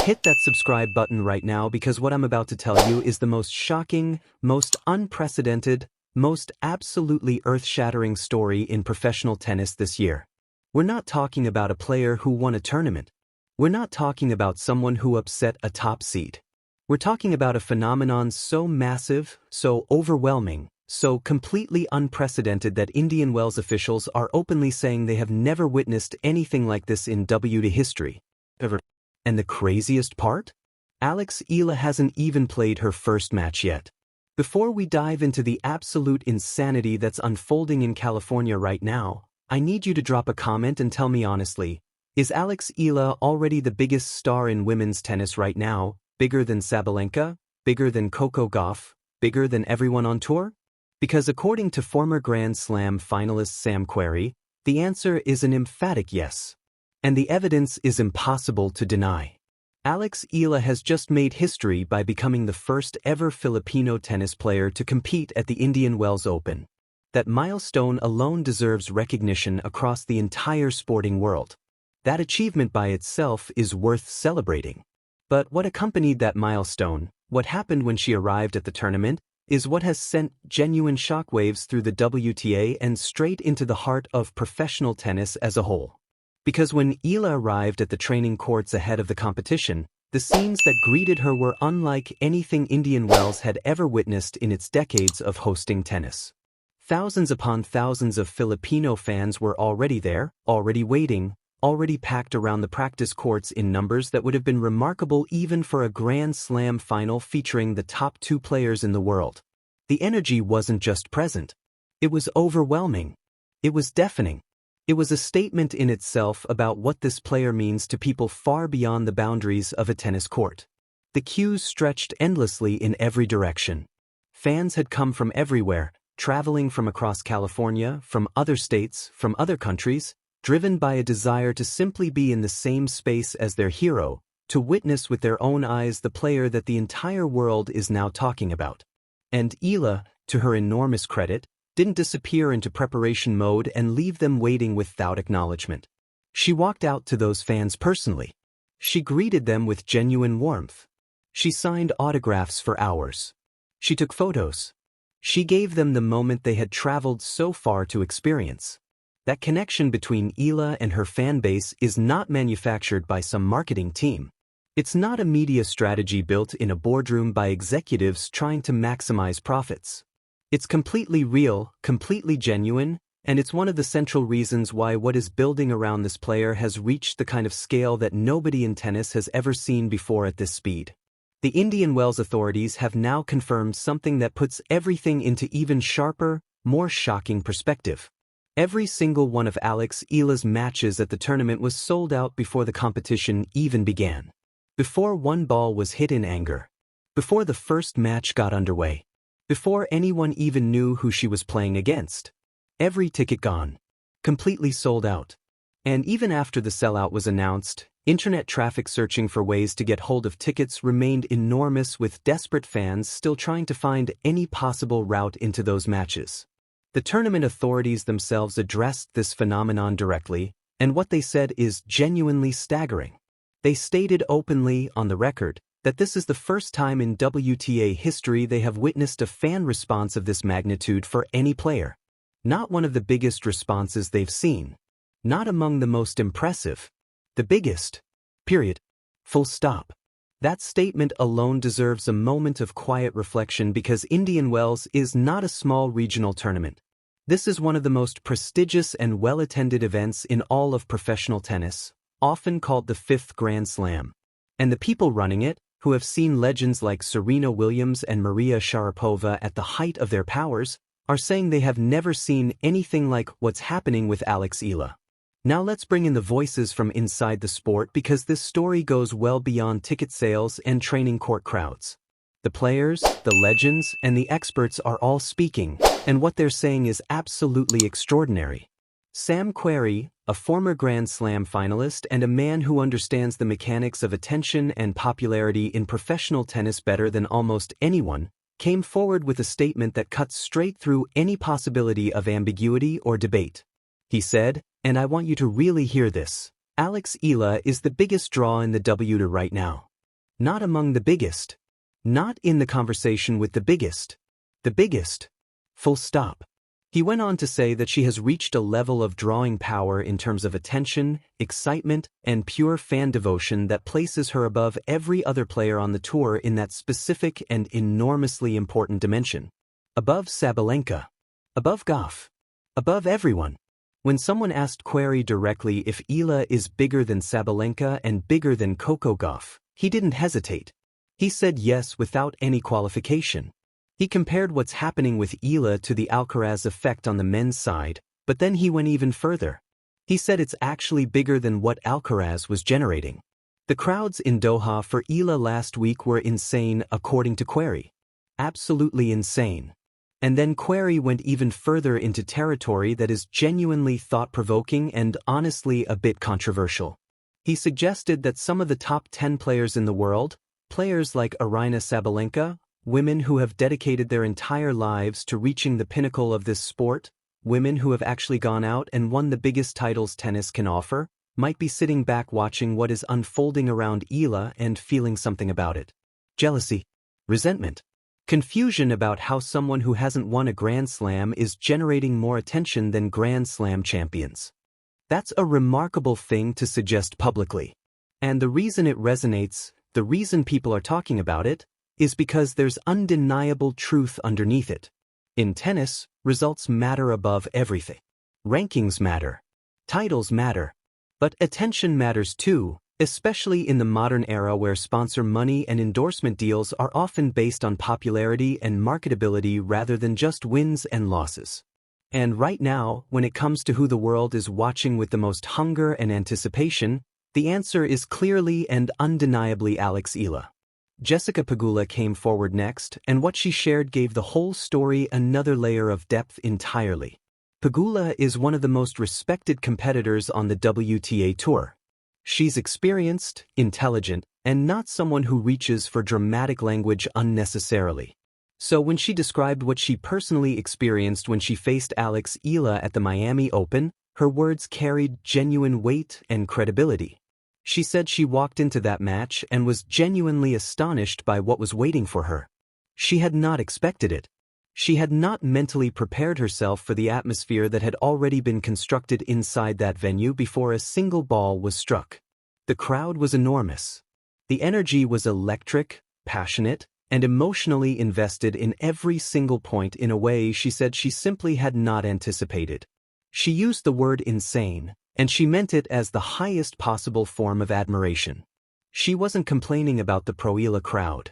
Hit that subscribe button right now because what I'm about to tell you is the most shocking, most unprecedented, most absolutely earth-shattering story in professional tennis this year. We're not talking about a player who won a tournament. We're not talking about someone who upset a top seed. We're talking about a phenomenon so massive, so overwhelming, so completely unprecedented that Indian Wells officials are openly saying they have never witnessed anything like this in WTA history. Ever. And the craziest part? Eala hasn't even played her first match yet. Before we dive into the absolute insanity that's unfolding in California right now, I need you to drop a comment and tell me honestly, is Eala already the biggest star in women's tennis right now, bigger than Sabalenka, bigger than Coco Gauff, bigger than everyone on tour? Because according to former Grand Slam finalist Sam Querrey, the answer is an emphatic yes. And the evidence is impossible to deny. Eala has just made history by becoming the first ever Filipino tennis player to compete at the Indian Wells Open. That milestone alone deserves recognition across the entire sporting world. That achievement by itself is worth celebrating. But what accompanied that milestone, what happened when she arrived at the tournament, is what has sent genuine shockwaves through the WTA and straight into the heart of professional tennis as a whole. Because when Eala arrived at the training courts ahead of the competition, the scenes that greeted her were unlike anything Indian Wells had ever witnessed in its decades of hosting tennis. Thousands upon thousands of Filipino fans were already there, already waiting, already packed around the practice courts in numbers that would have been remarkable even for a Grand Slam final featuring the top two players in the world. The energy wasn't just present. It was overwhelming. It was deafening. It was a statement in itself about what this player means to people far beyond the boundaries of a tennis court. The queues stretched endlessly in every direction. Fans had come from everywhere, traveling from across California, from other states, from other countries, driven by a desire to simply be in the same space as their hero, to witness with their own eyes the player that the entire world is now talking about. And Eala, to her enormous credit, didn't disappear into preparation mode and leave them waiting without acknowledgement. She walked out to those fans personally. She greeted them with genuine warmth. She signed autographs for hours. She took photos. She gave them the moment they had traveled so far to experience. That connection between Eala and her fan base is not manufactured by some marketing team. It's not a media strategy built in a boardroom by executives trying to maximize profits. It's completely real, completely genuine, and it's one of the central reasons why what is building around this player has reached the kind of scale that nobody in tennis has ever seen before at this speed. The Indian Wells authorities have now confirmed something that puts everything into even sharper, more shocking perspective. Every single one of Eala's matches at the tournament was sold out before the competition even began. Before one ball was hit in anger. Before the first match got underway. Before anyone even knew who she was playing against. Every ticket gone. Completely sold out. And even after the sellout was announced, internet traffic searching for ways to get hold of tickets remained enormous, with desperate fans still trying to find any possible route into those matches. The tournament authorities themselves addressed this phenomenon directly, and what they said is genuinely staggering. They stated openly, on the record, that this is the first time in WTA history they have witnessed a fan response of this magnitude for any player. Not one of the biggest responses they've seen. Not among the most impressive. The biggest. Period. Full stop. That statement alone deserves a moment of quiet reflection because Indian Wells is not a small regional tournament. This is one of the most prestigious and well-attended events in all of professional tennis, often called the fifth Grand Slam. And the people running it, who have seen legends like Serena Williams and Maria Sharapova at the height of their powers, are saying they have never seen anything like what's happening with Eala. Now let's bring in the voices from inside the sport because this story goes well beyond ticket sales and training court crowds. The players, the legends, and the experts are all speaking, and what they're saying is absolutely extraordinary. Sam Querrey, a former Grand Slam finalist and a man who understands the mechanics of attention and popularity in professional tennis better than almost anyone, came forward with a statement that cuts straight through any possibility of ambiguity or debate. He said, and I want you to really hear this, Eala is the biggest draw in the WTA right now. Not among the biggest. Not in the conversation with the biggest. The biggest. Full stop. He went on to say that she has reached a level of drawing power in terms of attention, excitement, and pure fan devotion that places her above every other player on the tour in that specific and enormously important dimension. Above Sabalenka. Above Goff. Above everyone. When someone asked Querrey directly if Eala is bigger than Sabalenka and bigger than Coco Gauff, he didn't hesitate. He said yes without any qualification. He compared what's happening with Eala to the Alcaraz effect on the men's side, but then he went even further. He said it's actually bigger than what Alcaraz was generating. The crowds in Doha for Eala last week were insane, according to Querrey. Absolutely insane. And then Querrey went even further into territory that is genuinely thought-provoking and honestly a bit controversial. He suggested that some of the top 10 players in the world, players like Aryna Sabalenka, women who have dedicated their entire lives to reaching the pinnacle of this sport, women who have actually gone out and won the biggest titles tennis can offer, might be sitting back watching what is unfolding around Eala and feeling something about it. Jealousy. Resentment. Confusion about how someone who hasn't won a Grand Slam is generating more attention than Grand Slam champions. That's a remarkable thing to suggest publicly. And the reason it resonates, the reason people are talking about it, is because there's undeniable truth underneath it. In tennis, results matter above everything. Rankings matter. Titles matter. But attention matters too, especially in the modern era where sponsor money and endorsement deals are often based on popularity and marketability rather than just wins and losses. And right now, when it comes to who the world is watching with the most hunger and anticipation, the answer is clearly and undeniably Alex Eala. Jessica Pegula came forward next, and what she shared gave the whole story another layer of depth entirely. Pegula is one of the most respected competitors on the WTA tour. She's experienced, intelligent, and not someone who reaches for dramatic language unnecessarily. So when she described what she personally experienced when she faced Alex Eala at the Miami Open, her words carried genuine weight and credibility. She said she walked into that match and was genuinely astonished by what was waiting for her. She had not expected it. She had not mentally prepared herself for the atmosphere that had already been constructed inside that venue before a single ball was struck. The crowd was enormous. The energy was electric, passionate, and emotionally invested in every single point in a way she said she simply had not anticipated. She used the word insane, and she meant it as the highest possible form of admiration. She wasn't complaining about the pro-Eala crowd.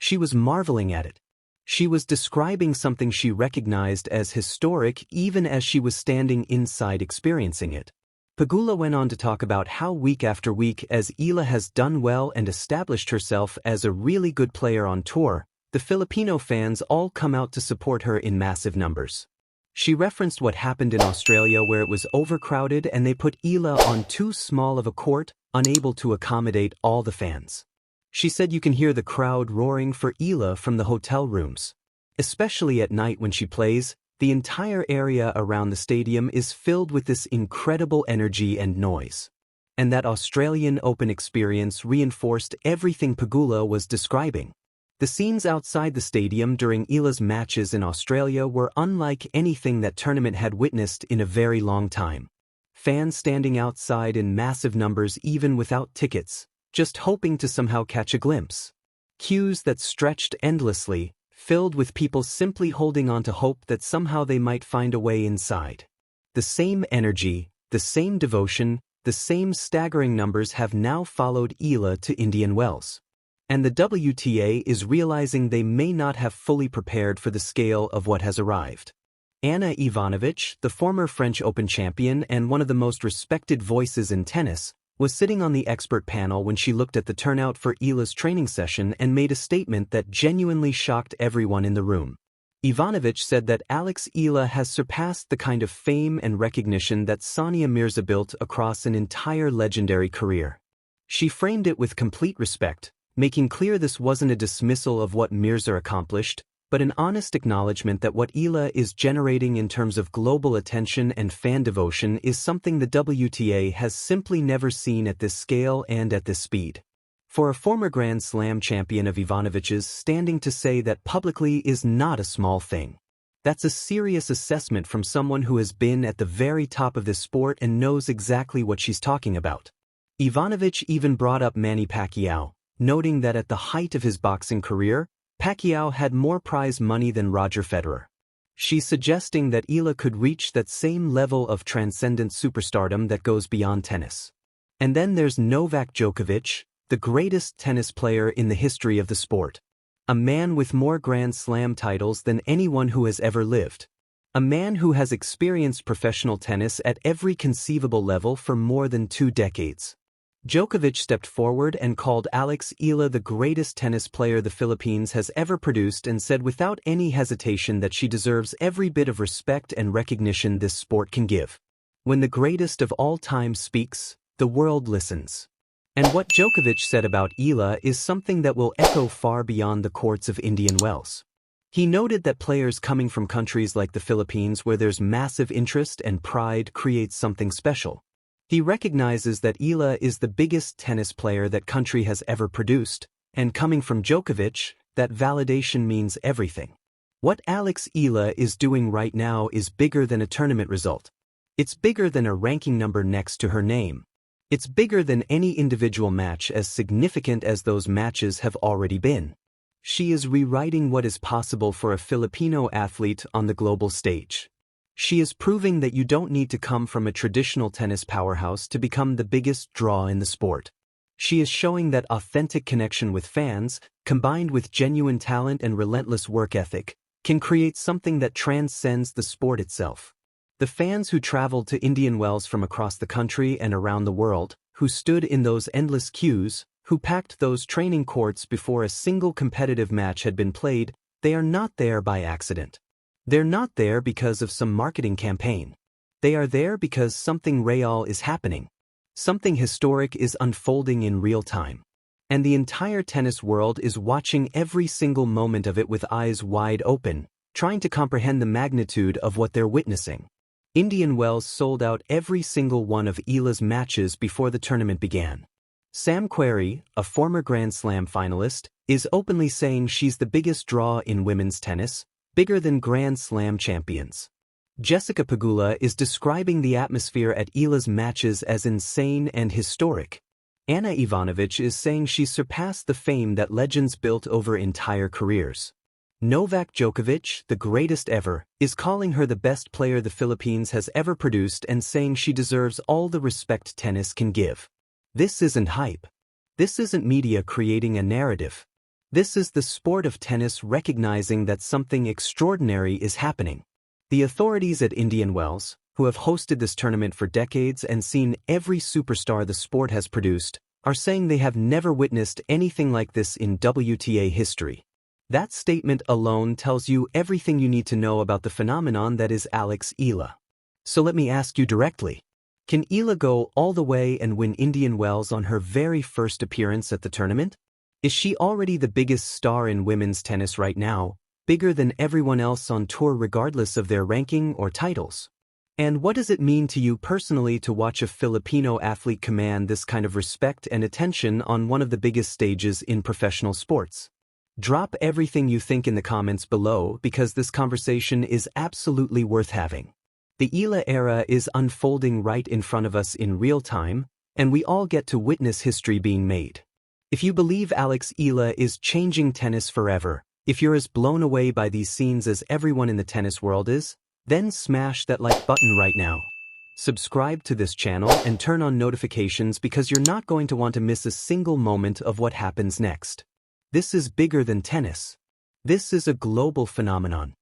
She was marveling at it. She was describing something she recognized as historic even as she was standing inside experiencing it. Pegula went on to talk about how week after week, as Eala has done well and established herself as a really good player on tour, the Filipino fans all come out to support her in massive numbers. She referenced what happened in Australia where it was overcrowded and they put Eala on too small of a court, unable to accommodate all the fans. She said you can hear the crowd roaring for Eala from the hotel rooms. Especially at night when she plays, the entire area around the stadium is filled with this incredible energy and noise. And that Australian Open experience reinforced everything Pegula was describing. The scenes outside the stadium during Eala's matches in Australia were unlike anything that tournament had witnessed in a very long time. Fans standing outside in massive numbers even without tickets, just hoping to somehow catch a glimpse. Queues that stretched endlessly, filled with people simply holding on to hope that somehow they might find a way inside. The same energy, the same devotion, the same staggering numbers have now followed Eala to Indian Wells. And the WTA is realizing they may not have fully prepared for the scale of what has arrived. Ana Ivanovic, the former French Open champion and one of the most respected voices in tennis, was sitting on the expert panel when she looked at the turnout for Eala's training session and made a statement that genuinely shocked everyone in the room. Ivanovic said that Alex Eala has surpassed the kind of fame and recognition that Sania Mirza built across an entire legendary career. She framed it with complete respect, making clear this wasn't a dismissal of what Mirza accomplished, but an honest acknowledgement that what Eala is generating in terms of global attention and fan devotion is something the WTA has simply never seen at this scale and at this speed. For a former Grand Slam champion of Ivanovic's, standing to say that publicly is not a small thing. That's a serious assessment from someone who has been at the very top of this sport and knows exactly what she's talking about. Ivanovic even brought up Manny Pacquiao, noting that at the height of his boxing career, Pacquiao had more prize money than Roger Federer. She's suggesting that Eala could reach that same level of transcendent superstardom that goes beyond tennis. And then there's Novak Djokovic, the greatest tennis player in the history of the sport. A man with more Grand Slam titles than anyone who has ever lived. A man who has experienced professional tennis at every conceivable level for more than 2 decades. Djokovic stepped forward and called Alex Eala the greatest tennis player the Philippines has ever produced and said without any hesitation that she deserves every bit of respect and recognition this sport can give. When the greatest of all time speaks, the world listens. And what Djokovic said about Eala is something that will echo far beyond the courts of Indian Wells. He noted that players coming from countries like the Philippines where there's massive interest and pride creates something special. He recognizes that Eala is the biggest tennis player that country has ever produced, and coming from Djokovic, that validation means everything. What Alex Eala is doing right now is bigger than a tournament result. It's bigger than a ranking number next to her name. It's bigger than any individual match, as significant as those matches have already been. She is rewriting what is possible for a Filipino athlete on the global stage. She is proving that you don't need to come from a traditional tennis powerhouse to become the biggest draw in the sport. She is showing that authentic connection with fans, combined with genuine talent and relentless work ethic, can create something that transcends the sport itself. The fans who traveled to Indian Wells from across the country and around the world, who stood in those endless queues, who packed those training courts before a single competitive match had been played, they are not there by accident. They're not there because of some marketing campaign. They are there because something real is happening. Something historic is unfolding in real time. And the entire tennis world is watching every single moment of it with eyes wide open, trying to comprehend the magnitude of what they're witnessing. Indian Wells sold out every single one of Eala's matches before the tournament began. Sam Querrey, a former Grand Slam finalist, is openly saying she's the biggest draw in women's tennis, bigger than Grand Slam champions. Jessica Pegula is describing the atmosphere at Eala's matches as insane and historic. Ana Ivanovic is saying she's surpassed the fame that legends built over entire careers. Novak Djokovic, the greatest ever, is calling her the best player the Philippines has ever produced and saying she deserves all the respect tennis can give. This isn't hype. This isn't media creating a narrative. This is the sport of tennis recognizing that something extraordinary is happening. The authorities at Indian Wells, who have hosted this tournament for decades and seen every superstar the sport has produced, are saying they have never witnessed anything like this in WTA history. That statement alone tells you everything you need to know about the phenomenon that is Alex Eala. So let me ask you directly. Can Eala go all the way and win Indian Wells on her very first appearance at the tournament? Is she already the biggest star in women's tennis right now, bigger than everyone else on tour regardless of their ranking or titles? And what does it mean to you personally to watch a Filipino athlete command this kind of respect and attention on one of the biggest stages in professional sports? Drop everything you think in the comments below because this conversation is absolutely worth having. The Eala era is unfolding right in front of us in real time, and we all get to witness history being made. If you believe Alex Eala is changing tennis forever, if you're as blown away by these scenes as everyone in the tennis world is, then smash that like button right now. Subscribe to this channel and turn on notifications because you're not going to want to miss a single moment of what happens next. This is bigger than tennis. This is a global phenomenon.